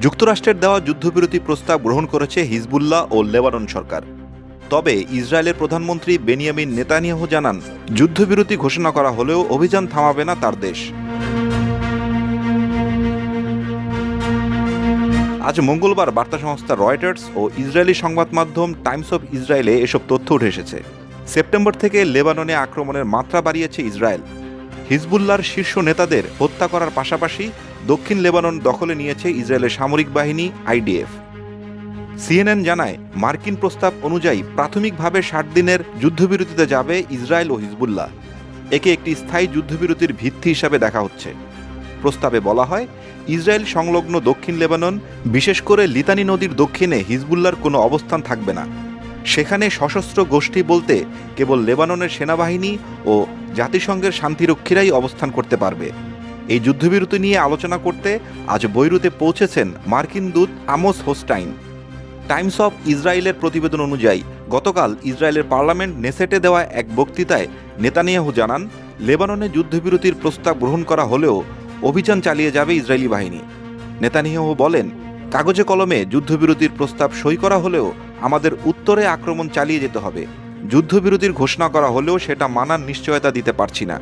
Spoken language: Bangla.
যুক্তরাষ্ট্রের দেওয়া যুদ্ধবিরতি প্রস্তাব গ্রহণ করেছে হিজবুল্লাহ ও লেবানন সরকার। তবে ইসরায়েলের প্রধানমন্ত্রী বেনিয়ামিন নেতানিয়াহু জানান, যুদ্ধবিরতি ঘোষণা করা হলেও অভিযান থামাবে না তার দেশ। আজ মঙ্গলবার বার্তা সংস্থা রয়টার্স ও ইসরায়েলি সংবাদ মাধ্যম টাইমস অফ ইসরায়েলে এসব তথ্য উঠে এসেছে। সেপ্টেম্বর থেকে লেবাননে আক্রমণের মাত্রা বাড়িয়েছে ইসরায়েল। হিজবুল্লাহর শীর্ষ নেতাদের হত্যা করার পাশাপাশি দক্ষিণ লেবানন দখলে নিয়েছে ইসরায়েলের সামরিক বাহিনী আইডিএফ। সিএনএন জানায়, মার্কিন প্রস্তাব অনুযায়ী প্রাথমিকভাবে ৬০ দিনের যুদ্ধবিরতিতে যাবে ইসরায়েল ও হিজবুল্লাহ। একে একটি স্থায়ী যুদ্ধবিরতির ভিত্তি হিসাবে দেখা হচ্ছে। প্রস্তাবে বলা হয়, ইসরায়েল সংলগ্ন দক্ষিণ লেবানন, বিশেষ করে লিতানি নদীর দক্ষিণে হিজবুল্লাহর কোনো অবস্থান থাকবে না। সেখানে সশস্ত্র গোষ্ঠী বলতে কেবল লেবাননের সেনাবাহিনী ও জাতিসংঘের শান্তিরক্ষীরাই অবস্থান করতে পারবে। এই যুদ্ধবিরতি নিয়ে আলোচনা করতে আজ বৈরুতে পৌঁছেছেন মার্কিন দূত আমোস হোস্টাইন। টাইমস অফ ইসরায়েলের প্রতিবেদন অনুযায়ী গতকাল ইসরায়েলের পার্লামেন্ট নেসেটে দেওয়া এক বক্তৃতায় নেতানিয়াহু জানান, লেবাননে যুদ্ধবিরতির প্রস্তাব গ্রহণ করা হলেও অভিযান চালিয়ে যাবে ইসরায়েলি বাহিনী। নেতানিয়াহু বলেন, কাগজে কলমে যুদ্ধবিরতির প্রস্তাব সই করা হলেও আমাদের উত্তরে আক্রমণ চালিয়ে যেতে হবে। যুদ্ধবিরতির ঘোষণা করা হলেও সেটা মানার নিশ্চয়তা দিতে পারছি না।